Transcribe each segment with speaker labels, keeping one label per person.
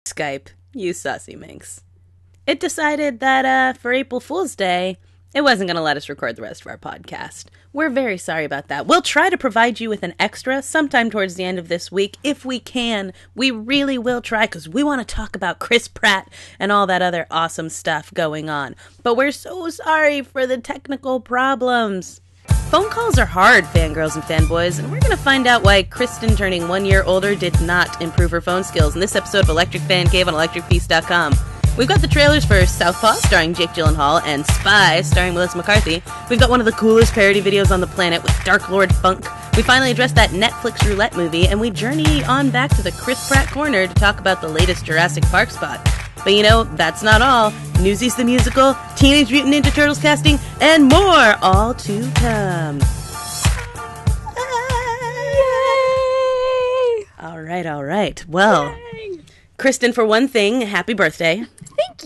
Speaker 1: Skype, you saucy minx. It decided that for April Fool's Day, it wasn't going to let us record the rest of our podcast. We're very sorry about that. We'll try to provide you with an extra sometime towards the end of this week if we can. We really will try because we want to talk about Chris Pratt and all that other awesome stuff going on. But we're so sorry for the technical problems. Phone calls are hard, fangirls and fanboys, and we're going to find out why Kristin turning 1 year older did not improve her phone skills in this episode of Electric Fancave on electricbeast.com. We've got the trailers for Southpaw, starring Jake Gyllenhaal, and Spy, starring Melissa McCarthy. We've got one of the coolest parody videos on the planet with Dark Lord Funk. We finally addressed that Netflix roulette movie, and we journey on back to the Chris Pratt corner to talk about the latest Jurassic Park spot. But you know, that's not all. Newsies the musical, Teenage Mutant Ninja Turtles casting, and more, all to come. Yay! All right. Well, yay! Kristin, for one thing, happy birthday.
Speaker 2: Thank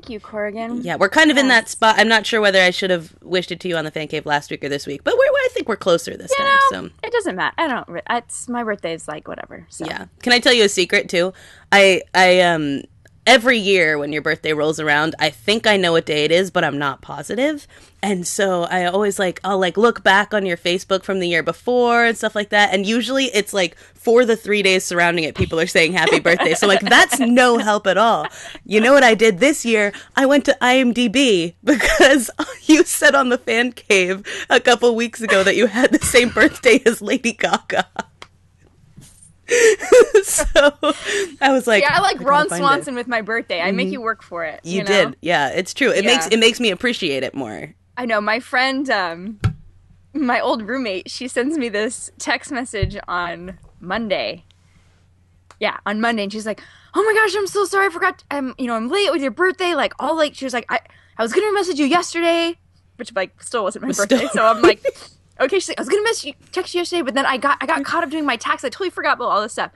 Speaker 2: you, Corrigan.
Speaker 1: Yeah, we're kind of in that spot. I'm not sure whether I should have wished it to you on the fan cave last week or this week, but I think we're closer this time. So
Speaker 2: it doesn't matter. It's my birthday's like whatever. So.
Speaker 1: Yeah. Can I tell you a secret too? I every year when your birthday rolls around, I think I know what day it is, but I'm not positive. And so I always I'll look back on your Facebook from the year before and stuff like that. And usually it's for the 3 days surrounding it, people are saying happy birthday. So that's no help at all. You know what I did this year? I went to IMDb because you said on the fan cave a couple weeks ago that you had the same birthday as Lady Gaga. So I was like,
Speaker 2: yeah, I like Ron Swanson with my birthday. I make you work for it.
Speaker 1: You did. Yeah, it's true. It makes me appreciate it more.
Speaker 2: I know. My friend, my old roommate, she sends me this text message on Monday. Yeah, on Monday, and she's like, "Oh my gosh, I'm so sorry. I forgot. I'm late with your birthday. She was like, I was gonna message you yesterday, which still wasn't my birthday. So I'm like, okay. She's like, I was gonna text you yesterday, but then I got caught up doing my tax. I totally forgot about all this stuff.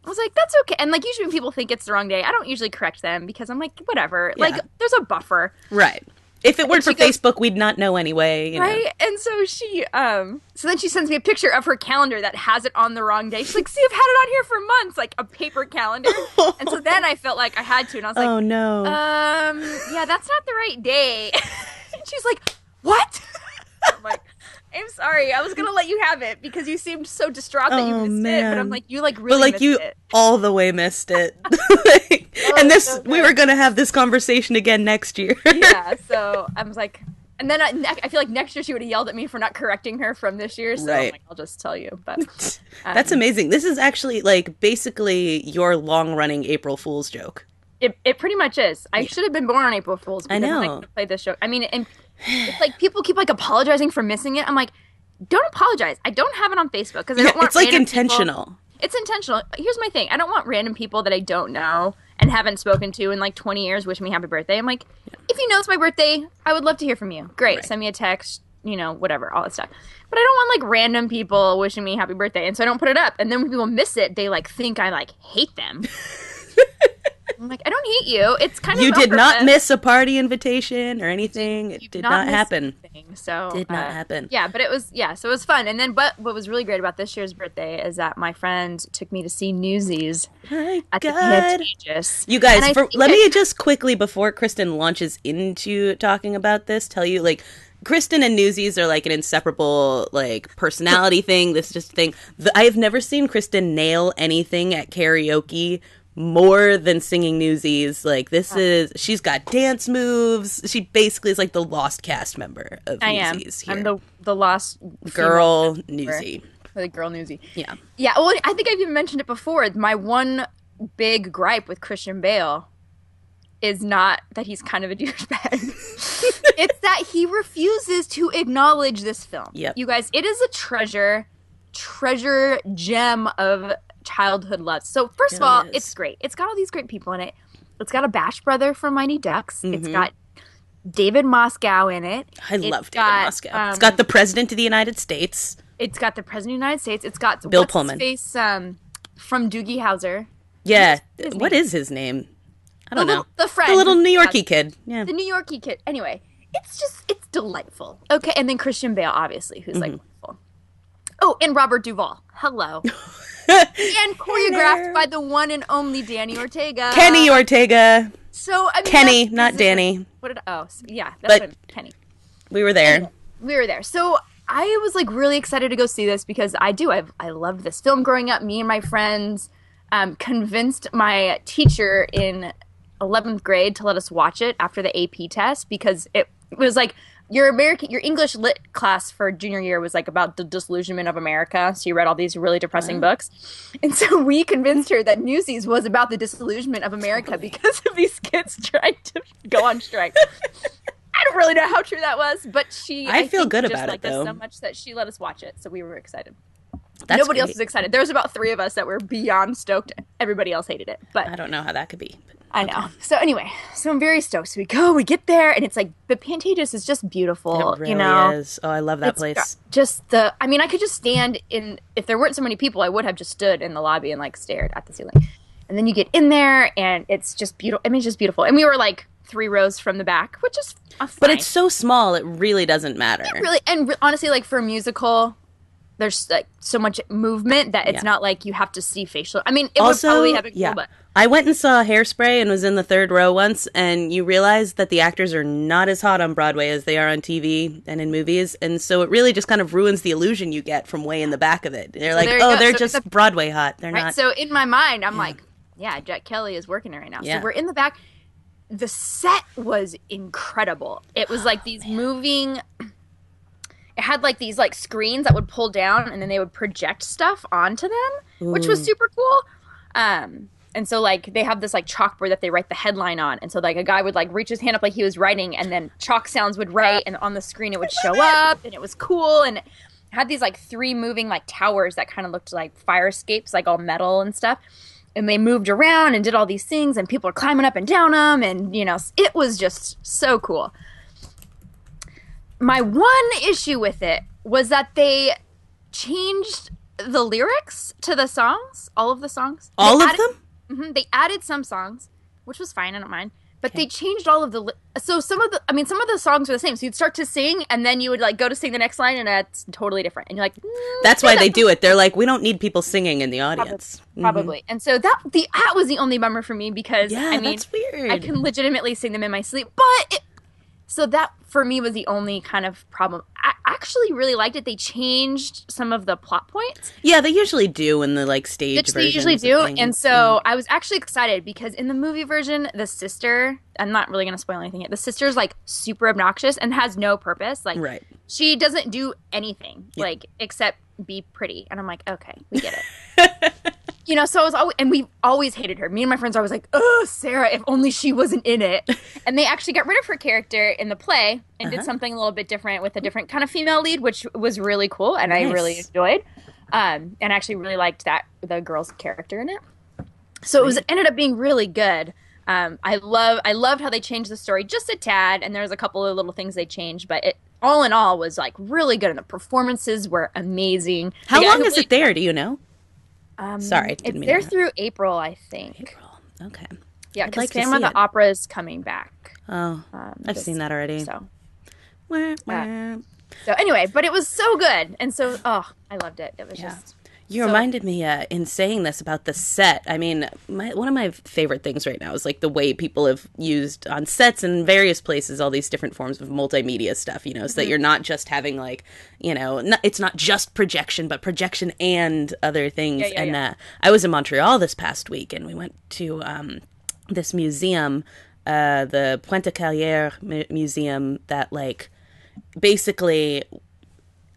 Speaker 2: I was like, that's okay. And usually when people think it's the wrong day, I don't usually correct them because I'm like, whatever. Yeah. There's a buffer,
Speaker 1: right? If it weren't for Facebook, we'd not know anyway.
Speaker 2: Right? And so she, so then she sends me a picture of her calendar that has it on the wrong day. She's like, see, I've had it on here for months, a paper calendar. And so then I felt like I had to, and I was like,
Speaker 1: oh no.
Speaker 2: Yeah, that's not the right day. And she's like, what? I'm like, I'm sorry. I was going to let you have it because you seemed so distraught that you missed it. But I'm like, you really missed it. But
Speaker 1: all the way missed it. We were going to have this conversation again next year.
Speaker 2: Yeah, so I was like, and then I feel like next year she would have yelled at me for not correcting her from this year. So right. I'm like, I'll just tell you. But
Speaker 1: that's amazing. This is actually basically your long-running April Fool's joke.
Speaker 2: It pretty much is. I should have been born on April Fool's.
Speaker 1: I know.
Speaker 2: I played this joke. I mean, and it's people keep apologizing for missing it. I'm like, don't apologize. I don't have it on Facebook because I don't want.
Speaker 1: It's intentional.
Speaker 2: People. It's intentional. Here's my thing. I don't want random people that I don't know and haven't spoken to in 20 years wish me happy birthday. I'm like, if you know it's my birthday, I would love to hear from you. Great. Right. Send me a text, whatever, all that stuff. But I don't want random people wishing me happy birthday. And so I don't put it up. And then when people miss it, they think I hate them. I'm like, I don't hate you. It's kind of
Speaker 1: you did not miss a party invitation or anything. It did not happen.
Speaker 2: So
Speaker 1: did not happen.
Speaker 2: Yeah, but it was so it was fun. And then, but what was really great about this year's birthday is that my friend took me to see Newsies at the Contagious.
Speaker 1: You guys, let me just quickly before Kristin launches into talking about this, tell you Kristin and Newsies are an inseparable personality thing. This is just a thing. I have never seen Kristin nail anything at karaoke more than singing Newsies. She's got dance moves. She basically is the lost cast member of Newsies. Here.
Speaker 2: I'm the lost
Speaker 1: girl Newsie.
Speaker 2: The girl Newsie.
Speaker 1: Yeah.
Speaker 2: Yeah, well, I think I've even mentioned it before. My one big gripe with Christian Bale is not that he's kind of a douchebag. It's that he refuses to acknowledge this film.
Speaker 1: Yep.
Speaker 2: You guys, it is a treasure gem of childhood love. So first of all, it's great. It's got all these great people in it. It's got a Bash brother from Mighty Ducks. Mm-hmm. It's got David Moscow in it.
Speaker 1: I love David Moscow. It's got the President of the United States.
Speaker 2: It's got the President of the United States. It's got
Speaker 1: Bill Pullman.
Speaker 2: His face from Doogie Howser.
Speaker 1: Yeah. What is his name? I don't know.
Speaker 2: The friend.
Speaker 1: The little New Yorkie kid. Yeah.
Speaker 2: The New Yorkie kid. Anyway, it's delightful. Okay, and then Christian Bale, obviously, who's wonderful. Oh, and Robert Duvall. Hello. And choreographed by the one and only Danny Ortega.
Speaker 1: Kenny Ortega.
Speaker 2: So, I mean,
Speaker 1: Kenny, not Danny.
Speaker 2: What did yeah, that's what Kenny.
Speaker 1: We were there.
Speaker 2: Anyway, we were there. So I was like really excited to go see this because I loved this film growing up. Me and my friends convinced my teacher in 11th grade to let us watch it after the AP test because it was like your English lit class for junior year was like about the disillusionment of America. So you read all these really depressing books. And so we convinced her that Newsies was about the disillusionment of America because of these kids trying to go on strike. I don't really know how true that was, but I
Speaker 1: feel good
Speaker 2: about
Speaker 1: it though.
Speaker 2: So much that she let us watch it. So we were excited.
Speaker 1: Nobody
Speaker 2: else was excited. There was about 3 of us that were beyond stoked. Everybody else hated it. But
Speaker 1: I don't know how that could be.
Speaker 2: I know. So anyway, I'm very stoked. So we get there, and it's like the Pantages is just beautiful.
Speaker 1: It really is. Oh, I love that place.
Speaker 2: I could just stand in. If there weren't so many people, I would have just stood in the lobby and like stared at the ceiling. And then you get in there, and it's just beautiful. I mean, it's just beautiful. And we were like 3 rows from the back, which is fine.
Speaker 1: But it's so small, it really doesn't matter.
Speaker 2: Honestly, like for a musical, there's like so much movement that it's not like you have to see facial. I mean, it also, would probably have been cool, but
Speaker 1: I went and saw Hairspray and was in the 3rd row once, and you realize that the actors are not as hot on Broadway as they are on TV and in movies, and so it really just kind of ruins the illusion you get from way in the back of it. They're like, they're just Broadway hot. They're not.
Speaker 2: So in my mind, I'm like, Jack Kelly is working it right now.
Speaker 1: Yeah.
Speaker 2: So we're in the back. The set was incredible. It was like these moving. It had like these like screens that would pull down and then they would project stuff onto them, which was super cool. And so like they have this like chalkboard that they write the headline on. And so like a guy would like reach his hand up like he was writing and then chalk sounds would write and on the screen it would show up and it was cool. And it had these like 3 moving like towers that kind of looked like fire escapes, like all metal and stuff. And they moved around and did all these things and people were climbing up and down them. And, you know, it was just so cool. My one issue with it was that they changed the lyrics to the songs, all of the songs.
Speaker 1: All of them?
Speaker 2: Mm-hmm, they added some songs, which was fine, I don't mind. But they changed all of the... So some of the songs were the same. So you'd start to sing, and then you would like go to sing the next line, and that's totally different. And you're like...
Speaker 1: That's why they do it. They're like, we don't need people singing in the audience.
Speaker 2: Probably. Mm-hmm. And so that was the only bummer for me because,
Speaker 1: that's weird.
Speaker 2: I can legitimately sing them in my sleep. But... So that, for me, was the only kind of problem. I actually really liked it. They changed some of the plot points.
Speaker 1: Yeah, they usually do in the, like, stage versions.
Speaker 2: They usually do. And so I was actually excited because in the movie version, the sister, I'm not really going to spoil anything yet, the sister's, like, super obnoxious and has no purpose. Like, she doesn't do anything, like, except be pretty. And I'm like, okay, we get it. You know, so I was always, and we always hated her. Me and my friends are always like, oh, Sarah, if only she wasn't in it. And they actually got rid of her character in the play and did something a little bit different with a different kind of female lead, which was really cool. And I really enjoyed. And I actually really liked the girl's character in it. So it ended up being really good. I loved how they changed the story just a tad. And there's a couple of little things they changed, but it all in all was like really good. And the performances were amazing.
Speaker 1: How long is it there? Do you know? Sorry,
Speaker 2: it's there through April, I think.
Speaker 1: April, okay.
Speaker 2: Yeah, because Phantom of the Opera is coming back.
Speaker 1: Oh, I've seen that already.
Speaker 2: So anyway, but it was so good, and so I loved it. It was just.
Speaker 1: You reminded me in saying this about the set. I mean, one of my favorite things right now is like the way people have used on sets in various places all these different forms of multimedia stuff, you know, so that you're not just having like, you know, it's not just projection, but projection and other things. I was in Montreal this past week and we went to this museum, the Pointe-à-Carrière Museum that like basically...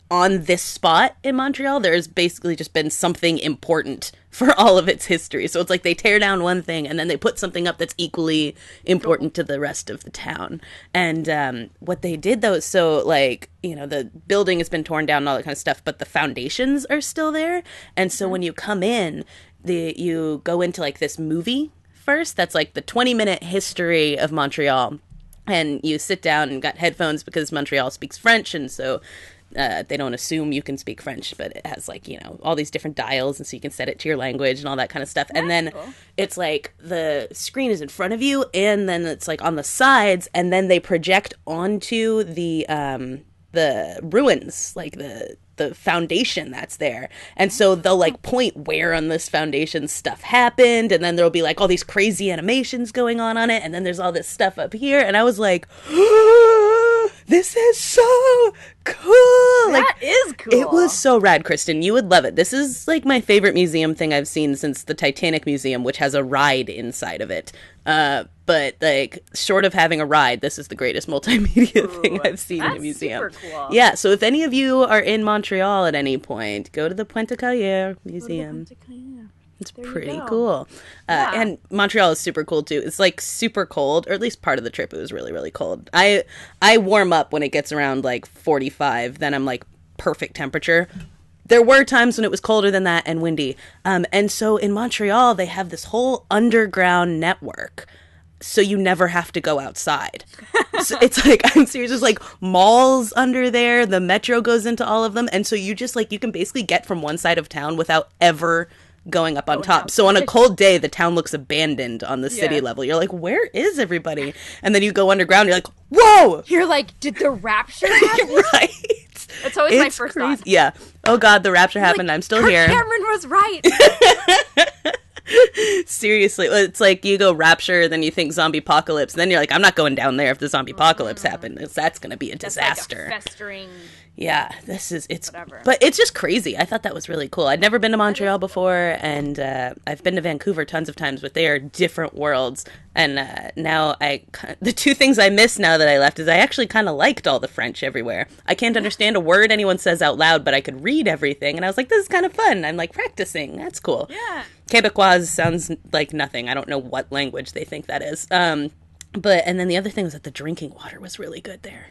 Speaker 1: on this spot in Montreal, there's basically just been something important for all of its history. So it's like they tear down one thing and then they put something up that's equally important to the rest of the town. And what they did, though, is so, like, you know, the building has been torn down and all that kind of stuff, but the foundations are still there. And so when you come in, you go into, like, this movie first. That's, like, the 20-minute history of Montreal. And you sit down and got headphones because Montreal speaks French, and so... they don't assume you can speak French, but it has like, you know, all these different dials and so you can set it to your language and all that kind of stuff. And then it's like the screen is in front of you and then it's like on the sides and then they project onto the ruins, like the the foundation that's there. And so they'll like point where on this foundation stuff happened, and then there'll be like all these crazy animations going on it, and then there's all this stuff up here, and I was like, this is so cool.
Speaker 2: That is cool.
Speaker 1: It was so rad, Kristin. You would love it. This is like my favorite museum thing I've seen since the Titanic Museum, which has a ride inside of it. But like, short of having a ride, this is the greatest multimedia thing I've seen in a museum.
Speaker 2: That's super cool.
Speaker 1: Yeah, so if any of you are in Montreal at any point, go to the Pointe-à-Carrière Museum. It's pretty cool. And Montreal is super cool, too. It's, like, super cold, or at least part of the trip it was really, really cold. I warm up when it gets around, like, 45. Then I'm, like, perfect temperature. There were times when it was colder than that and windy. And so in Montreal, they have this whole underground network. So you never have to go outside. So it's like, I'm serious, there's like malls under there. The metro goes into all of them. And so you just like, you can basically get from one side of town without ever going up on top. So on a cold day, the town looks abandoned on the city level. You're like, where is everybody? And then you go underground, you're like, whoa!
Speaker 2: You're like, did the rapture happen?
Speaker 1: Right.
Speaker 2: That's always my first
Speaker 1: crazy.
Speaker 2: thought.
Speaker 1: Yeah. Oh God, the rapture happened. I'm still here.
Speaker 2: Cameron was right.
Speaker 1: Seriously, it's like you go rapture, then you think zombie apocalypse, and then you're like, I'm not going down there if the zombie apocalypse happened. That's going to be a disaster.
Speaker 2: Like a festering.
Speaker 1: Yeah, it's
Speaker 2: whatever.
Speaker 1: But it's just crazy. I thought that was really cool. I'd never been to Montreal before, and I've been to Vancouver tons of times, but they are different worlds. And now the two things I miss now that I left is I actually kind of liked all the French everywhere. I can't understand a word anyone says out loud, but I could read everything, and I was like, this is kind of fun. I'm like practicing. That's cool.
Speaker 2: Yeah.
Speaker 1: Quebecois sounds like nothing. I don't know what language they think that is. And then the other thing was that the drinking water was really good there.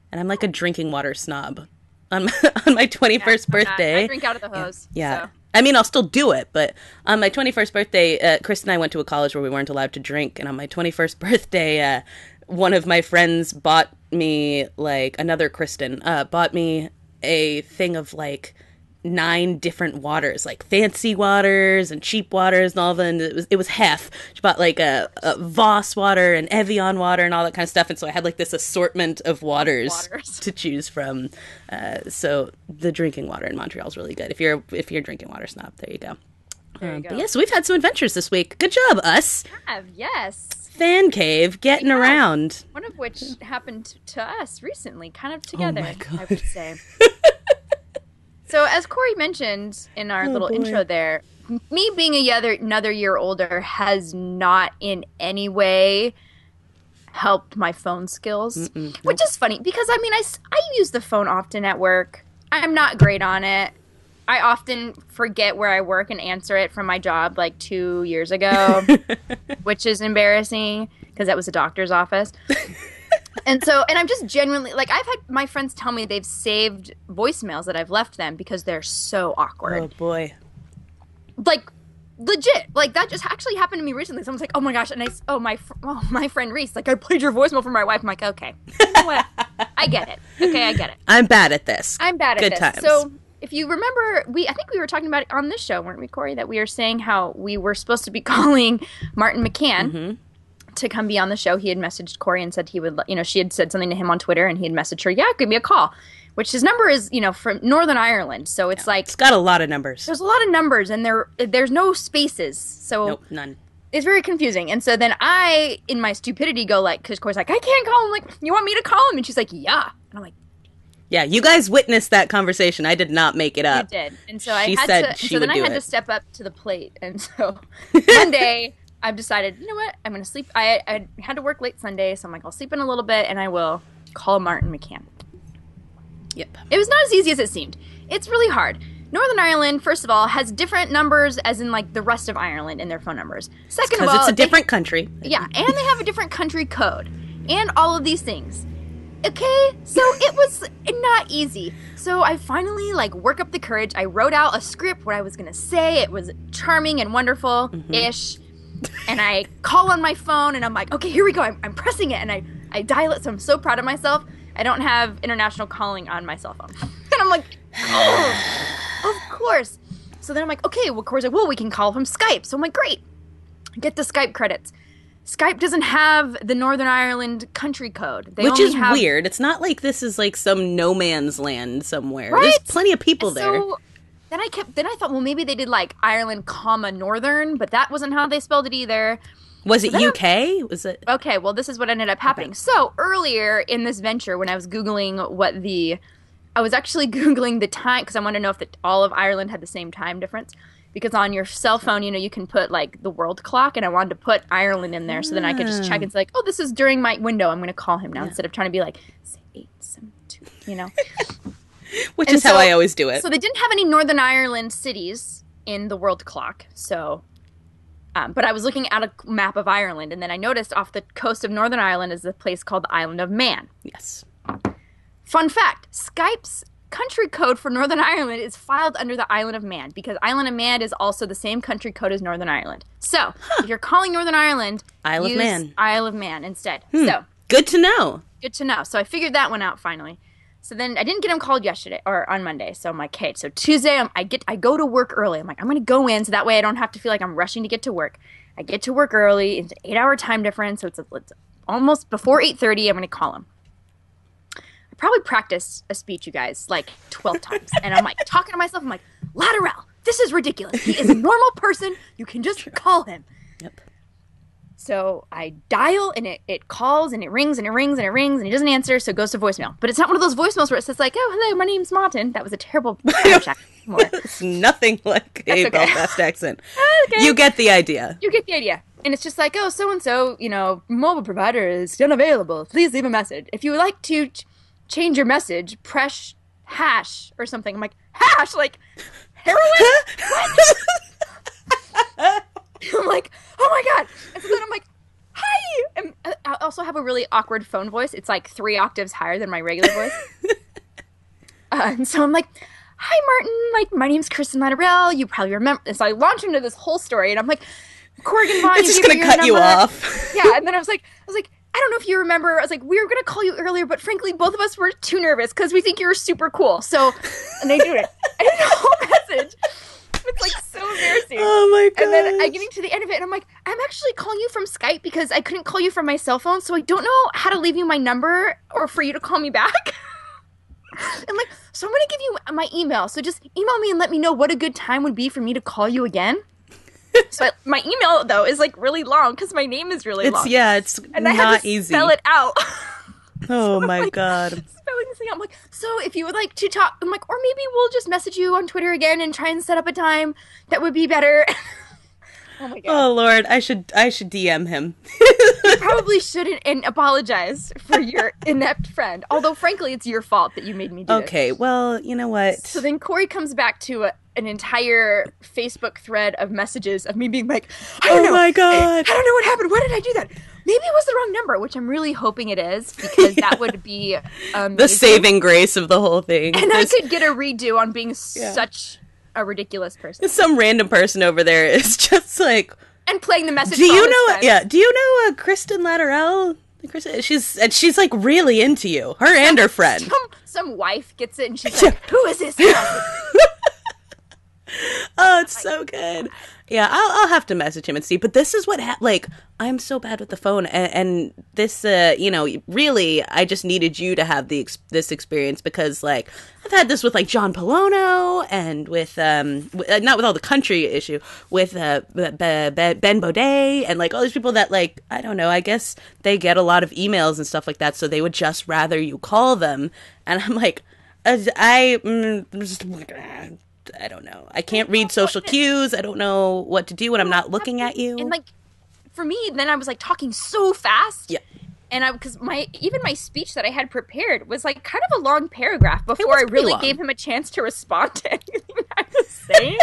Speaker 1: And I'm like a drinking water snob. On my 21st birthday.
Speaker 2: I drink out of the hose.
Speaker 1: Yeah.
Speaker 2: So.
Speaker 1: I mean, I'll still do it, but on my 21st birthday, Kristin and I went to a college where we weren't allowed to drink. And on my 21st birthday, one of my friends bought me, like, another Kristin, bought me a thing of, like, 9 different waters, like fancy waters and cheap waters and all of them. It was hef. She bought like a Voss water and Evian water and all that kind of stuff. And so I had like this assortment of waters to choose from. So the drinking water in Montreal is really good. If you're a drinking water snob, there you go.
Speaker 2: There you go.
Speaker 1: But yeah, so we've had some adventures this week. Good job, us.
Speaker 2: Yes.
Speaker 1: Fancave, getting around.
Speaker 2: One of which happened to us recently, kind of together,
Speaker 1: Oh my God.
Speaker 2: I would say. So, as Corey mentioned in our little intro there, me being another year older has not in any way helped my phone skills, which is funny because, I mean, I use the phone often at work. I'm not great on it. I often forget where I work and answer it from my job like 2 years ago, which is embarrassing because that was a doctor's office. And I'm just genuinely, like, I've had my friends tell me they've saved voicemails that I've left them because they're so awkward.
Speaker 1: Oh, boy.
Speaker 2: Like, legit. Like, that just actually happened to me recently. Someone's like, oh, my gosh. And my friend Reese, like, I played your voicemail for my wife. I'm like, okay. You know what? I get it. Okay, I get it.
Speaker 1: I'm bad at this.
Speaker 2: I'm bad at
Speaker 1: Good
Speaker 2: this.
Speaker 1: times.
Speaker 2: So, if you remember, I think we were talking about it on this show, weren't we, Corey? That we were saying how we were supposed to be calling Martin McCann to come be on the show. He had messaged Corey and said he would, she had said something to him on Twitter and he had messaged her, give me a call, which his number is, from Northern Ireland. So it's like,
Speaker 1: it's got a lot of numbers.
Speaker 2: There's a lot of numbers and there's no spaces. So
Speaker 1: nope, none.
Speaker 2: It's very confusing. And so then I, in my stupidity, go like, because Corey's like, I can't call him. Like, you want me to call him? And she's like, yeah. And I'm like,
Speaker 1: yeah, you guys witnessed that conversation. I did not make it up.
Speaker 2: You did. And so I had to step up to the plate. And so Monday I've decided, you know what? I'm going to sleep. I had to work late Sunday, so I'm like, I'll sleep in a little bit, and I will call Martin McCann.
Speaker 1: Yep.
Speaker 2: It was not as easy as it seemed. It's really hard. Northern Ireland, first of all, has different numbers as in, like, the rest of Ireland in their phone numbers. Second of all,
Speaker 1: because it's a different country.
Speaker 2: Yeah, and they have a different country code. And all of these things. Okay? So it was not easy. So I finally, work up the courage. I wrote out a script, what I was going to say. It was charming and wonderful-ish. And I call on my phone, and I'm like, okay, here we go. I'm pressing it, and I dial it, so I'm so proud of myself. I don't have international calling on my cell phone. And I'm like, oh, of course. So then I'm like, okay, well, Corey's like, well, we can call from Skype. So I'm like, great. Get the Skype credits. Skype doesn't have the Northern Ireland country code.
Speaker 1: Which is weird. It's not like this is like some no man's land somewhere.
Speaker 2: Right?
Speaker 1: There's plenty of people there.
Speaker 2: Then I thought, well, maybe they did like Ireland, Northern, but that wasn't how they spelled it either.
Speaker 1: Was it UK? Was it?
Speaker 2: Okay, well, this is what ended up happening. Okay. So earlier in this venture, when I was Googling I was actually Googling the time, because I wanted to know if all of Ireland had the same time difference. Because on your cell phone, you can put, like, the world clock, and I wanted to put Ireland in there so then I could just check and say, like, oh, this is during my window. I'm going to call him now instead of trying to be like, say 8, 7, 2,
Speaker 1: Which is how I always do it.
Speaker 2: So they didn't have any Northern Ireland cities in the world clock, so... but I was looking at a map of Ireland, and then I noticed off the coast of Northern Ireland is a place called the Island of Man.
Speaker 1: Yes.
Speaker 2: Fun fact, Skype's country code for Northern Ireland is filed under the Island of Man because Island of Man is also the same country code as Northern Ireland. So, if you're calling Northern Ireland, use Isle of Man instead. So
Speaker 1: good to know.
Speaker 2: Good to know. So I figured that one out finally. So then I didn't get him called yesterday or on Monday. So I'm like, okay. So Tuesday I go to work early. I'm like, I'm going to go in so that way I don't have to feel like I'm rushing to get to work. I get to work early. It's an 8-hour time difference, so it's almost before 8:30. I'm going to call him. Probably practiced a speech, you guys, like 12 times. And I'm like talking to myself. I'm like, Lateral, this is ridiculous. He is a normal person. You can just call him.
Speaker 1: Yep.
Speaker 2: So I dial and it calls and it rings and it rings and it rings and he doesn't answer. So it goes to voicemail. But it's not one of those voicemails where it says like, oh, hello, my name's Martin. That was a terrible accent.
Speaker 1: It's nothing like a Belfast accent. Okay. You get the idea.
Speaker 2: You get the idea. And it's just like, oh, so-and-so, mobile provider is unavailable. Please leave a message. If you would like to change your message, press hash or something. I'm like, hash? Like, heroin? What? I'm like, oh my God. And so then I'm like, hi. And I also have a really awkward phone voice. It's like 3 octaves higher than my regular voice. And so I'm like, hi, Martin. Like, my name's Kristin Lateral. You probably remember. And so I launch into this whole story and I'm like, Corrigan Vaughn,
Speaker 1: it's just going to cut you off.
Speaker 2: Yeah. And then I was like, I don't know if you remember, I was like, we were going to call you earlier, but frankly, both of us were too nervous because we think you're super cool. So, and they do it. And the whole message, it's like so embarrassing.
Speaker 1: Oh my God.
Speaker 2: And then I get to the end of it and I'm like, I'm actually calling you from Skype because I couldn't call you from my cell phone. So I don't know how to leave you my number or for you to call me back. I'm like, so I'm going to give you my email. So just email me and let me know what a good time would be for me to call you again. So my email, though, is, like, really long because my name is really long.
Speaker 1: Yeah, it's
Speaker 2: and
Speaker 1: not
Speaker 2: I have to
Speaker 1: easy.
Speaker 2: spell it out.
Speaker 1: Oh, so my God.
Speaker 2: Spelling this thing out. I'm like, so if you would like to talk, I'm like, or maybe we'll just message you on Twitter again and try and set up a time that would be better. Oh, my God.
Speaker 1: Oh, Lord. I should DM him.
Speaker 2: You probably shouldn't and apologize for your inept friend. Although, frankly, it's your fault that you made me do it.
Speaker 1: Okay, well, you know what?
Speaker 2: So then Corey comes back to an entire Facebook thread of messages of me being like, I don't know.
Speaker 1: Oh my God.
Speaker 2: I don't know what happened. Why did I do that? Maybe it was the wrong number, which I'm really hoping it is because that would be amazing.
Speaker 1: The saving grace of the whole thing.
Speaker 2: And I could get a redo on being such a ridiculous person.
Speaker 1: Some random person over there is just like...
Speaker 2: And playing the message.
Speaker 1: Do you know? Yeah. Do you know Kristin Lateral? She's like really into you. Her and her friend.
Speaker 2: Some wife gets it and she's like, "Who is this?"
Speaker 1: Oh, it's so good. Yeah, I'll have to message him and see. But this is what I'm so bad with the phone, and this, really, I just needed you to have this experience because, like, I've had this with like John Polono and with not with all the country issue with Ben Baudet and like all these people that like I don't know. I guess they get a lot of emails and stuff like that, so they would just rather you call them. And I'm like, I don't know. I can't read social cues. I don't know what to do when I'm not looking at you.
Speaker 2: And like, for me, then I was like talking so fast.
Speaker 1: Yeah.
Speaker 2: And because my speech that I had prepared was like kind of a long paragraph before I really gave him a chance to respond to anything I was saying.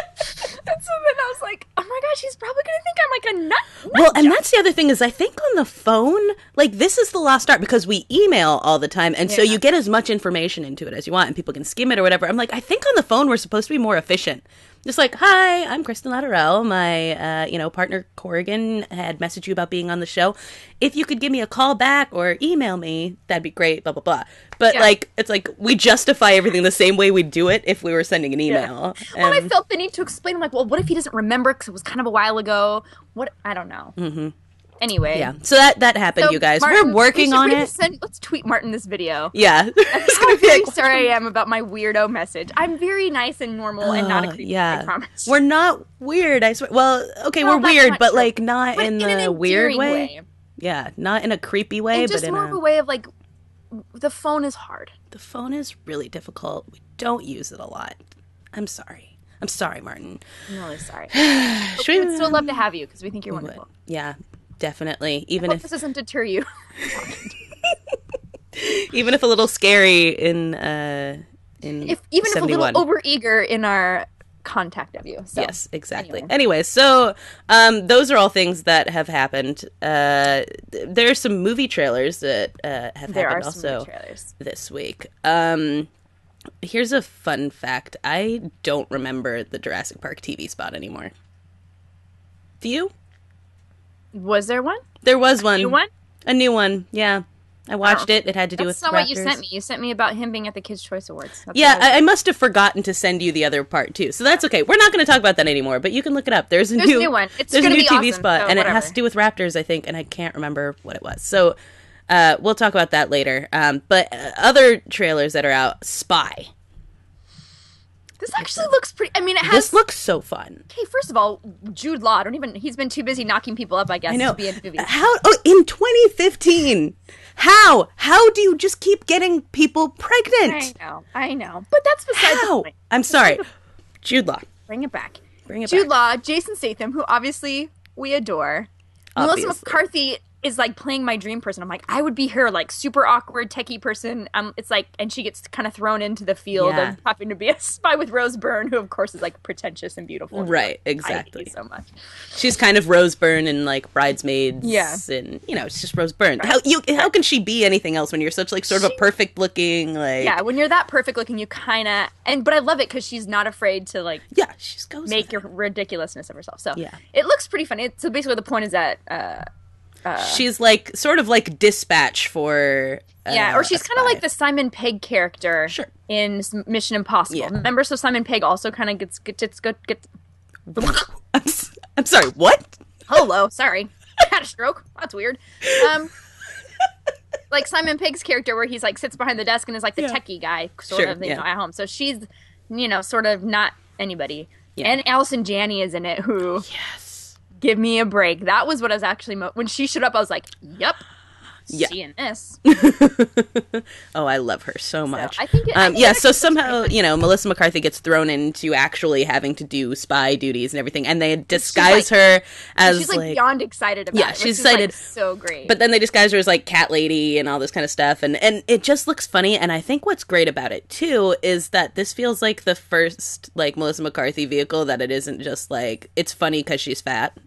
Speaker 2: And so then I was like, oh my gosh, he's probably going to think I'm like a nut.
Speaker 1: Well, and that's the other thing is I think on the phone, like this is the lost art because we email all the time. And so you get as much information into it as you want and people can skim it or whatever. I'm like, I think on the phone we're supposed to be more efficient. Just like, hi, I'm Kristin Lateral. My, partner Corrigan had messaged you about being on the show. If you could give me a call back or email me, that'd be great, blah, blah, blah. But, it's like, we justify everything the same way we'd do it if we were sending an email.
Speaker 2: Yeah. Well, I felt the need to explain. I'm like, well, what if he doesn't remember because it was kind of a while ago? What? I don't know.
Speaker 1: Mm-hmm.
Speaker 2: Anyway.
Speaker 1: Yeah. So that happened, you guys.
Speaker 2: Martin,
Speaker 1: we're working on it.
Speaker 2: Let's tweet Martin this video.
Speaker 1: Yeah.
Speaker 2: That's how very sorry I am about my weirdo message. I'm very nice and normal and not a creep. I promise.
Speaker 1: We're not weird, I swear. Well, okay, we're weird, but like not in the weird way. Yeah, not in a creepy way,
Speaker 2: and just
Speaker 1: but in
Speaker 2: more of a way of like, the phone is hard.
Speaker 1: The phone is really difficult. We don't use it a lot. I'm sorry. I'm sorry, Martin.
Speaker 2: I'm really sorry. We would still love to have you because we think you're wonderful.
Speaker 1: Yeah, definitely. Even
Speaker 2: if
Speaker 1: if
Speaker 2: this doesn't deter you.
Speaker 1: Even if a little scary in
Speaker 2: even if a little overeager in our contact of you. So,
Speaker 1: yes, exactly. Anyway, so those are all things that have happened. There are some movie trailers that have happened also this week. Here's a fun fact. I don't remember the Jurassic Park TV spot anymore. Do you?
Speaker 2: Was there one?
Speaker 1: There was one.
Speaker 2: A new one?
Speaker 1: A new one, yeah. I watched it. It had to do with
Speaker 2: That's not
Speaker 1: raptors.
Speaker 2: what you sent me. You sent me about him being at the Kids' Choice Awards.
Speaker 1: I must have forgotten to send you the other part, too. So that's okay. We're not going to talk about that anymore, but you can look it up. There's a new
Speaker 2: one.
Speaker 1: There's a new TV
Speaker 2: awesome,
Speaker 1: spot,
Speaker 2: so
Speaker 1: and
Speaker 2: whatever.
Speaker 1: it has to do with raptors, I think, and I can't remember what it was. So we'll talk about that later. But other trailers that are out, Spy.
Speaker 2: This actually looks pretty... I mean, it has...
Speaker 1: This looks so fun.
Speaker 2: Okay, first of all, Jude Law, he's been too busy knocking people up, I guess, to be in movies.
Speaker 1: In 2015... How do you just keep getting people pregnant?
Speaker 2: I know. But that's beside the point.
Speaker 1: I'm sorry. Jude Law.
Speaker 2: Bring it back. Jude Law, Jason Statham, who obviously we adore.
Speaker 1: Obviously.
Speaker 2: Melissa McCarthy is like playing my dream person. I'm like, I would be her like super awkward techie person. It's like, and she gets kind of thrown into the field of having to be a spy with Rose Byrne, who of course is like pretentious and beautiful.
Speaker 1: Right, exactly.
Speaker 2: I hate so much.
Speaker 1: She's kind of Rose Byrne in like Bridesmaids.
Speaker 2: Yeah,
Speaker 1: and it's just Rose Byrne. Right. How can she be anything else when you're such like sort of a perfect looking like?
Speaker 2: Yeah, when you're that perfect looking, you kind of but I love it because she's not afraid to like.
Speaker 1: Yeah, she just goes
Speaker 2: make your ridiculousness of herself. So
Speaker 1: yeah,
Speaker 2: it looks pretty funny. So basically, the point is that.
Speaker 1: She's like sort of like dispatch for
Speaker 2: or she's kind of like the Simon Pegg character in Mission Impossible.
Speaker 1: Yeah.
Speaker 2: Remember, so Simon Pegg also kind of gets.
Speaker 1: I'm sorry. What?
Speaker 2: Hello, sorry, I had a stroke. That's weird. Like Simon Pegg's character, where he's like sits behind the desk and is like the techie guy, sort of, at home. So she's, sort of not anybody. Yeah. And Allison Janney is in it, who.
Speaker 1: Yes.
Speaker 2: Give me a break. That was what I was actually... when she showed up, I was like, yep. Seeing this.
Speaker 1: Oh, I love her so much.
Speaker 2: So, I think
Speaker 1: so somehow, Melissa McCarthy gets thrown into actually having to do spy duties and everything, and they disguise her as
Speaker 2: she's like beyond excited about it.
Speaker 1: Yeah, she's excited.
Speaker 2: So great.
Speaker 1: But then they disguise her as like cat lady and all this kind of stuff, and it just looks funny. And I think what's great about it too is that this feels like the first like Melissa McCarthy vehicle that it isn't just like it's funny because she's fat.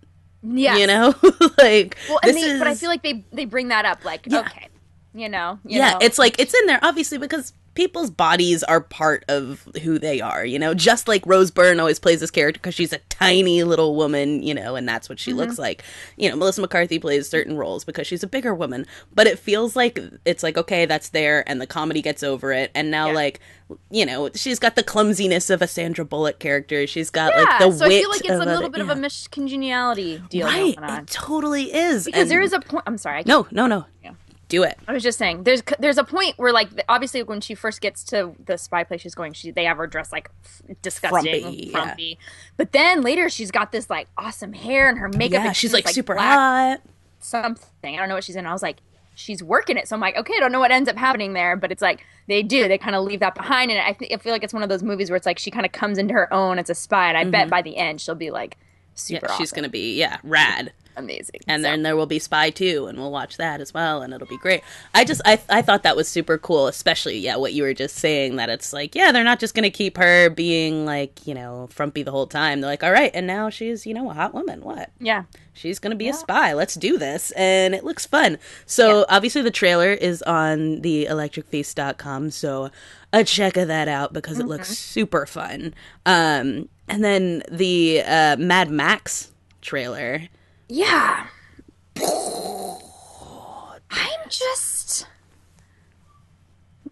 Speaker 2: Yeah,
Speaker 1: like
Speaker 2: but I feel like they bring that up, like okay,
Speaker 1: it's like it's in there obviously because people's bodies are part of who they are, just like Rose Byrne always plays this character because she's a tiny little woman, and that's what she looks like. Melissa McCarthy plays certain roles because she's a bigger woman, but it feels like it's like, okay, that's there and the comedy gets over it. And now she's got the clumsiness of a Sandra Bullock character. She's got like the wit.
Speaker 2: So I feel like it's a little bit of a miscongeniality deal going on.
Speaker 1: It totally is.
Speaker 2: Because there is a point. I'm sorry.
Speaker 1: No.
Speaker 2: Yeah.
Speaker 1: Do it.
Speaker 2: I was just saying, there's a point where, like, obviously when she first gets to the spy place she's going, they have her dressed, like, disgusting, frumpy. Yeah. But then later she's got this, like, awesome hair and her makeup.
Speaker 1: Yeah, she's, like, super hot.
Speaker 2: Something. I don't know what she's in. I was like, she's working it. So I'm like, okay, I don't know what ends up happening there. But it's like, they kind of leave that behind. And I feel like it's one of those movies where it's like she kind of comes into her own as a spy. And I bet by the end she'll be, like, super awesome.
Speaker 1: She's going to be, rad.
Speaker 2: Amazing.
Speaker 1: And then there will be Spy 2, and we'll watch that as well, and it'll be great. I thought that was super cool, especially, what you were just saying, that it's like, they're not just going to keep her being, like, frumpy the whole time. They're like, all right, and now she's, a hot woman. What?
Speaker 2: Yeah.
Speaker 1: She's going to be a spy. Let's do this. And it looks fun. So, obviously, the trailer is on the electricfeast.com, so check that out, because it looks super fun. And then the Mad Max trailer...
Speaker 2: Yeah. I'm just...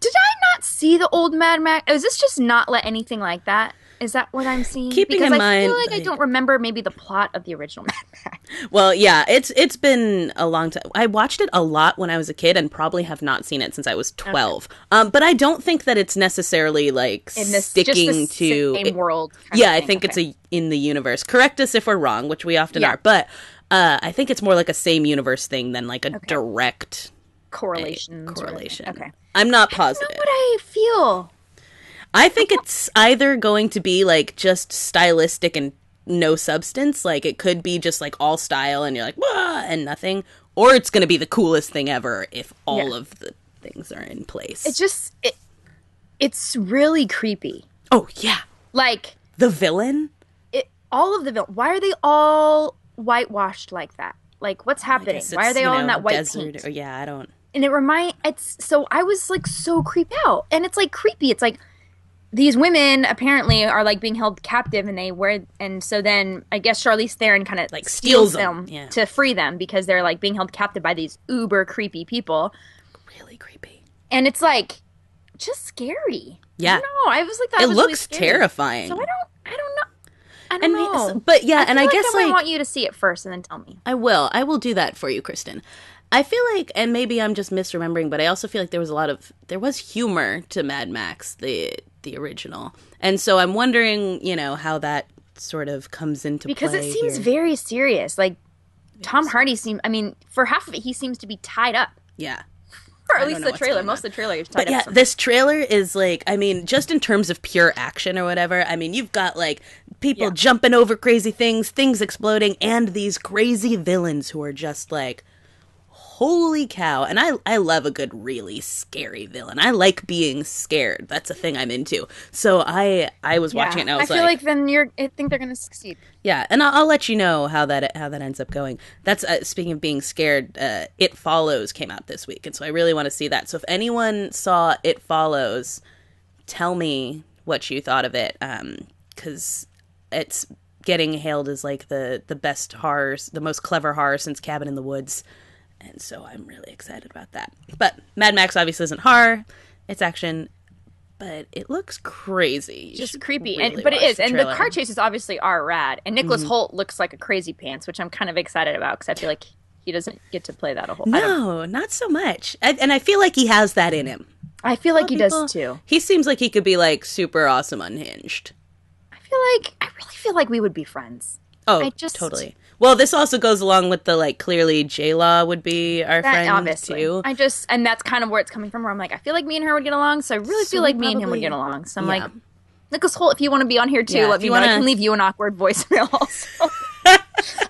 Speaker 2: Did I not see the old Mad Max? Is this just not let anything like that? Is that what I'm seeing?
Speaker 1: Keeping
Speaker 2: because
Speaker 1: in
Speaker 2: I
Speaker 1: mind,
Speaker 2: feel like I don't remember maybe the plot of the original Mad Max.
Speaker 1: Well, yeah, it's been a long time. I watched it a lot when I was a kid and probably have not seen it since I was 12. Okay. But I don't think that it's necessarily like
Speaker 2: in this,
Speaker 1: sticking
Speaker 2: just
Speaker 1: to
Speaker 2: the same world.
Speaker 1: Yeah, I think it's in the universe. Correct us if we're wrong, which we often are. But I think it's more like a same universe thing than like a direct
Speaker 2: correlation.
Speaker 1: Okay, I'm not positive.
Speaker 2: I don't know what I feel.
Speaker 1: I think it's either going to be like just stylistic and no substance, like it could be just like all style and you're like, wah, and nothing, or it's going to be the coolest thing ever if all of the things are in place.
Speaker 2: It's just, it's really creepy.
Speaker 1: Oh, yeah.
Speaker 2: Like.
Speaker 1: The villain?
Speaker 2: All of the villains. Why are they all whitewashed like that? Like, what's happening? Why are they all in that white paint?
Speaker 1: Or, yeah, I don't.
Speaker 2: And so I was like so creeped out. And it's like creepy. It's like, these women apparently are like being held captive and so then I guess Charlize Theron kind of like steals them to free them because they're like being held captive by these uber creepy people.
Speaker 1: Really creepy.
Speaker 2: And it's like just scary.
Speaker 1: Yeah.
Speaker 2: I was like,
Speaker 1: it looks really terrifying.
Speaker 2: So I don't know.
Speaker 1: But yeah, I guess
Speaker 2: I want you to see it first and then tell me.
Speaker 1: I will do that for you, Kristin. I feel like, and maybe I'm just misremembering, but I also feel like there was humor to Mad Max, the original. And so I'm wondering, how that sort of comes into play.
Speaker 2: Because it seems very serious. Like, Tom Hardy for half of it, he seems to be tied up.
Speaker 1: Yeah.
Speaker 2: Or at least the trailer. Most of the trailer is tied up.
Speaker 1: Yeah, this trailer is like, just in terms of pure action or whatever, you've got like people jumping over crazy things exploding, and these crazy villains who are just like, holy cow. And I love a good, really scary villain. I like being scared. That's a thing I'm into. So I was watching it and I was like,
Speaker 2: I feel like then I think they're going to succeed.
Speaker 1: Yeah, and I'll let you know how that ends up going. That's speaking of being scared, It Follows came out this week, and so I really want to see that. So if anyone saw It Follows, tell me what you thought of it, because it's getting hailed as like the best horror, the most clever horror since Cabin in the Woods. And so I'm really excited about that. But Mad Max obviously isn't horror. It's action. But it looks crazy.
Speaker 2: Just creepy. But it is. And the car chases obviously are rad. And Nicholas Hoult looks like a crazy pants, which I'm kind of excited about because I feel like he doesn't get to play that a whole lot.
Speaker 1: No, not so much. And I feel like he has that in him.
Speaker 2: I feel like he does too.
Speaker 1: He seems like he could be like super awesome unhinged.
Speaker 2: I really feel like we would be friends.
Speaker 1: Oh, totally. Well, this also goes along with the, like, clearly J-Law would be our friend, obviously. Too.
Speaker 2: And that's kind of where it's coming from, where I'm like, I feel like me and her would get along, so I really feel like me and him would get along. So I'm like, Nicholas Hoult, if you want to be on here, too, let me know. I can leave you an awkward voicemail also.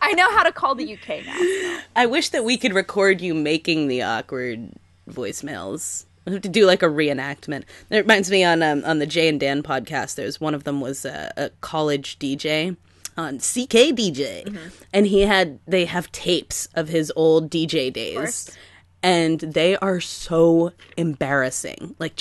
Speaker 2: I know how to call the UK now. So.
Speaker 1: I wish that we could record you making the awkward voicemails. I have to do, like, a reenactment. It reminds me on the Jay and Dan podcast, there's one of them was a college DJ. On CKDJ, and they have tapes of his old DJ days, and they are so embarrassing. Like,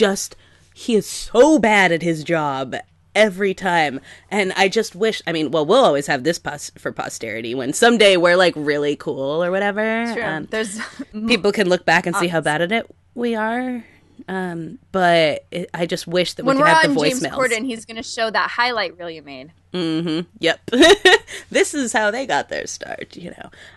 Speaker 1: he is so bad at his job every time, and I just wish. We'll always have this for posterity when someday we're like really cool or whatever.
Speaker 2: True. There's
Speaker 1: people can look back and see how bad at it we are. But I just wish that we could have the voicemails. When we're on
Speaker 2: James Corden, he's going to show that highlight reel you made.
Speaker 1: Mm-hmm. Yep. This is how they got their start,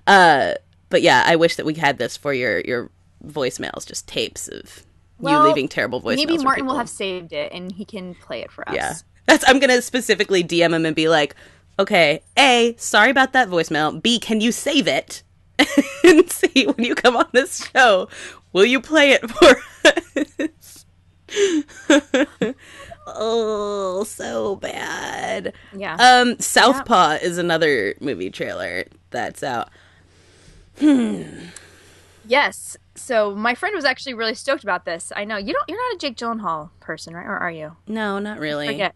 Speaker 1: But yeah, I wish that we had this for your voicemails, just tapes of you leaving terrible voicemails.
Speaker 2: Maybe Martin will have saved it and he can play it for us.
Speaker 1: Yeah. I'm going to specifically DM him and be like, okay, A, sorry about that voicemail. B, can you save it? And C, when you come on this show, will you play it for us? Oh, so bad.
Speaker 2: Yeah.
Speaker 1: Southpaw is another movie trailer that's out.
Speaker 2: Yes. So my friend was actually really stoked about this. I know you're not a Jake Gyllenhaal person, right? Or are you?
Speaker 1: No, not really.
Speaker 2: I forget.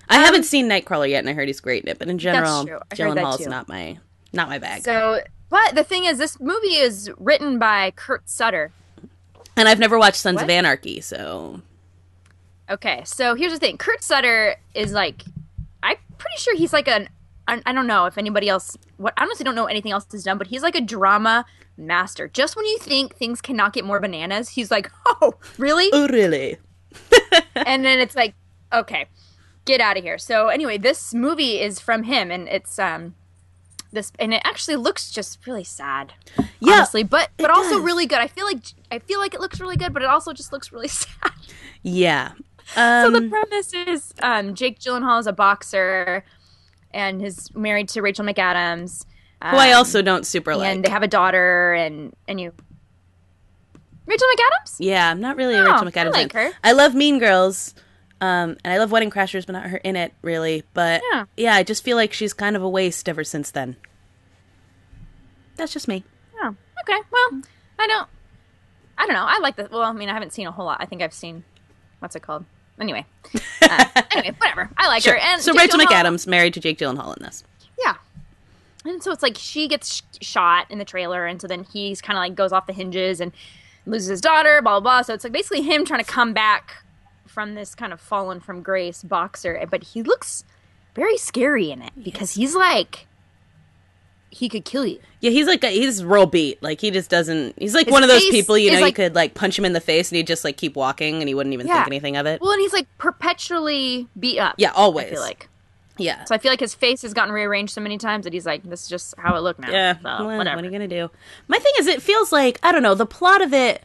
Speaker 1: I haven't seen Nightcrawler yet, and I heard he's great in it. But in general, Gyllenhaal's not my bag.
Speaker 2: So, but the thing is, this movie is written by Kurt Sutter,
Speaker 1: and I've never watched Sons of Anarchy, so.
Speaker 2: Okay, so here's the thing. Kurt Sutter is like, I'm pretty sure he's like I don't know if anybody else, I honestly don't know anything else he's done, but he's like a drama master. Just when you think things cannot get more bananas, he's like, oh, really?
Speaker 1: Oh, really?
Speaker 2: And then it's like, okay. Get out of here. So anyway, this movie is from him, and it's this, and it actually looks just really sad. Yeah, honestly, but also really good. I feel like it looks really good, but it also just looks really sad.
Speaker 1: Yeah.
Speaker 2: So the premise is Jake Gyllenhaal is a boxer, and is married to Rachel McAdams,
Speaker 1: who I also don't super like.
Speaker 2: And they have a daughter, and you. Rachel McAdams?
Speaker 1: Yeah, I'm not really a Rachel McAdams fan. I like her. I love Mean Girls. And I love Wedding Crashers, but not her in it, really. But, yeah, I just feel like she's kind of a waste ever since then. That's just me.
Speaker 2: Oh, okay. Well, I don't know. I like this. Well, I mean, I haven't seen a whole lot. I think I've seen, what's it called? Anyway. Anyway, whatever. I like her. And
Speaker 1: so Rachel McAdams married to Jake Gyllenhaal in this.
Speaker 2: Yeah. And so it's like she gets shot in the trailer, and so then he's kind of like goes off the hinges and loses his daughter, blah, blah, blah. So it's like basically him trying to come back from this kind of fallen from grace boxer, but he looks very scary in it because he's like, he could kill you.
Speaker 1: Yeah, he's real beat. Like, he just doesn't, he's like one of those people, you know, you could like punch him in the face and he'd just like keep walking and he wouldn't even think anything of it.
Speaker 2: Well, and he's like perpetually beat up.
Speaker 1: Yeah, always.
Speaker 2: I feel like.
Speaker 1: Yeah.
Speaker 2: So I feel like his face has gotten rearranged so many times that he's like, this is just how it looked now.
Speaker 1: Yeah,
Speaker 2: so,
Speaker 1: well,
Speaker 2: whatever.
Speaker 1: What are you going to do? My thing is, it feels like, I don't know, the plot of it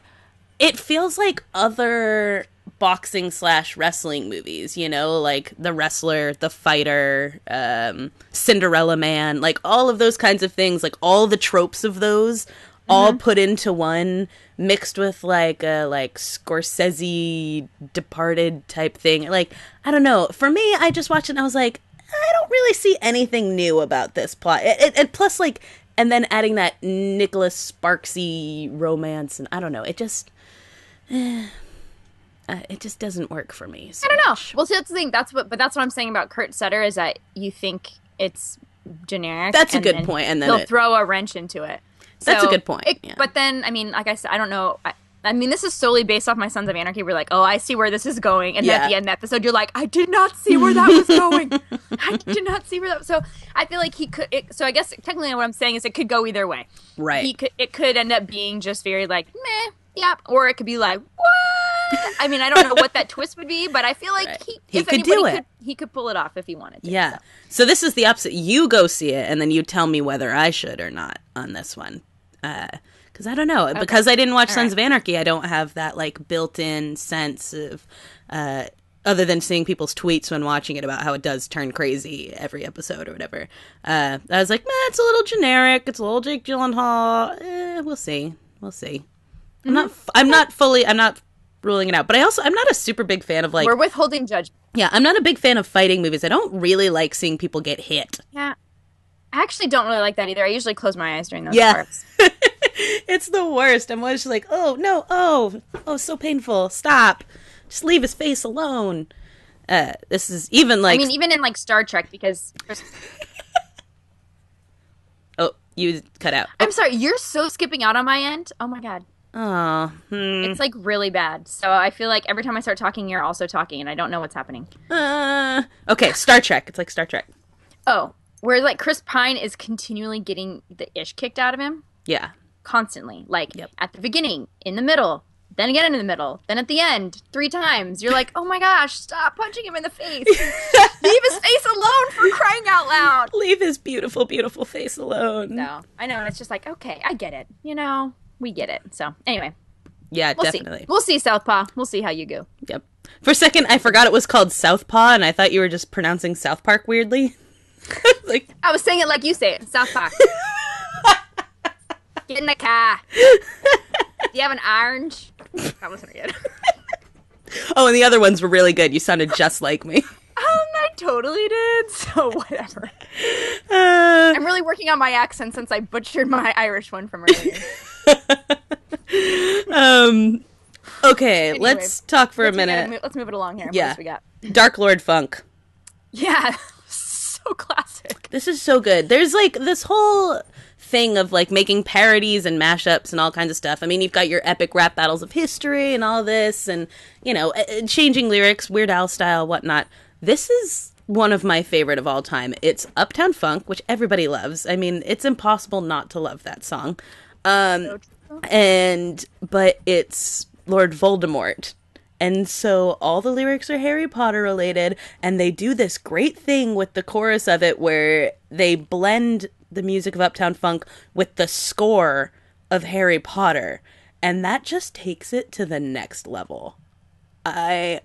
Speaker 1: feels like other boxing / wrestling movies, you know, like The Wrestler, The Fighter, Cinderella Man, like all of those kinds of things, like all the tropes of those all put into one, mixed with like a Scorsese Departed type thing. Like, I don't know. For me, I just watched it and I was like, I don't really see anything new about this plot. And plus, like, and then adding that Nicholas Sparksy romance, and I don't know, it just doesn't work for me. So
Speaker 2: I don't know.
Speaker 1: much.
Speaker 2: Well, see, that's the thing. That's what I'm saying about Kurt Sutter is that you think it's generic.
Speaker 1: That's a good point. And then
Speaker 2: they'll throw a wrench into it.
Speaker 1: That's a good point.
Speaker 2: But then, I mean, like I said, I don't know. I mean, this is solely based off my Sons of Anarchy. We're like, oh, I see where this is going. And then at the end of the episode, you're like, I did not see where that was going. I did not see where that was. So I feel like he could. So I guess technically what I'm saying is it could go either way.
Speaker 1: Right.
Speaker 2: It could end up being just very like, meh, yep. Or it could be like, what? I mean, I don't know what that twist would be, but I feel like
Speaker 1: he could do it.
Speaker 2: He could pull it off if he wanted to.
Speaker 1: Yeah. So this is the opposite. You go see it, and then you tell me whether I should or not on this one. Because I don't know. Okay. Because I didn't watch Sons of Anarchy, I don't have that like built-in sense of, other than seeing people's tweets when watching it about how it does turn crazy every episode or whatever. I was like, it's a little generic. It's a little Jake Gyllenhaal. We'll see. Mm-hmm. I'm not ruling it out. But I'm not a super big fan of like...
Speaker 2: We're withholding judgment.
Speaker 1: Yeah, I'm not a big fan of fighting movies. I don't really like seeing people get hit.
Speaker 2: Yeah. I actually don't really like that either. I usually close my eyes during those parts.
Speaker 1: It's the worst. I'm always just like, oh, no, oh, so painful. Stop. Just leave his face alone. This is even like... I
Speaker 2: mean, even in like Star Trek, because...
Speaker 1: Oh, you cut out.
Speaker 2: I'm sorry, you're so skipping out on my end. Oh my God.
Speaker 1: Oh.
Speaker 2: It's like really bad. So I feel like every time I start talking, you're also talking, and I don't know what's happening.
Speaker 1: Okay, Star Trek. It's like Star Trek.
Speaker 2: Oh. Where, like, Chris Pine is continually getting the ish kicked out of him.
Speaker 1: Yeah.
Speaker 2: Constantly. Like, at the beginning, in the middle, then again in the middle, then at the end, 3 times. You're like, oh my gosh, stop punching him in the face. Leave his face alone, for crying out loud.
Speaker 1: Leave his beautiful, beautiful face alone.
Speaker 2: No, I know. And it's just like, okay, I get it. You know, we get it. So, anyway.
Speaker 1: Yeah, definitely.
Speaker 2: We'll see, Southpaw. We'll see how you go.
Speaker 1: Yep. For a second, I forgot it was called Southpaw, and I thought you were just pronouncing South Park weirdly.
Speaker 2: Like, I was saying it like you say it, South Park. Get in the car. Do you have an orange? That wasn't good.
Speaker 1: Oh, and the other ones were really good. You sounded just like me.
Speaker 2: I totally did. So whatever. I'm really working on my accent since I butchered my Irish one from earlier.
Speaker 1: Okay, anyway, let's talk for a minute.
Speaker 2: Let's move it along here.
Speaker 1: Yeah.
Speaker 2: What else we got?
Speaker 1: Dark Lord Funk.
Speaker 2: Yeah. So classic.
Speaker 1: This is so good. There's like this whole thing of like making parodies and mashups and all kinds of stuff. I mean, you've got your epic rap battles of history and all this, and you know, changing lyrics, Weird Al style, whatnot. This is one of my favorite of all time. It's Uptown Funk, which everybody loves. I mean, it's impossible not to love that song. But it's Lord Voldemort. And so all the lyrics are Harry Potter related, and they do this great thing with the chorus of it where they blend the music of Uptown Funk with the score of Harry Potter, and that just takes it to the next level. I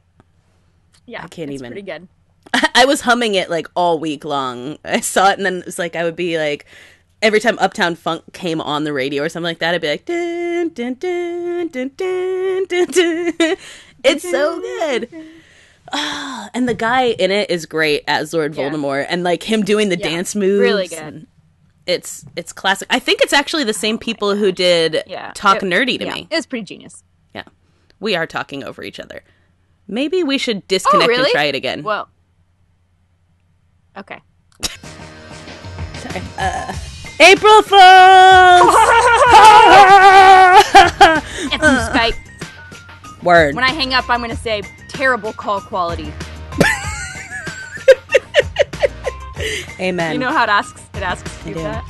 Speaker 1: can't even.
Speaker 2: Pretty good.
Speaker 1: I was humming it like all week long. I saw it, and then it was like I would be like, every time Uptown Funk came on the radio or something like that, I'd be like, dun, dun, dun, dun, dun, dun, dun. It's so good. And the guy in it is great as Lord Voldemort, and like him doing the dance moves.
Speaker 2: Really good.
Speaker 1: It's classic. I think it's actually the same people who did Talk Nerdy to Me.
Speaker 2: It was pretty genius.
Speaker 1: Yeah. We are talking over each other. Maybe we should disconnect and try it again.
Speaker 2: Well, okay.
Speaker 1: Sorry. April Fools!
Speaker 2: It's from Skype.
Speaker 1: Word.
Speaker 2: When I hang up, I'm going to say, terrible call quality.
Speaker 1: Amen.
Speaker 2: You know how it asks you that?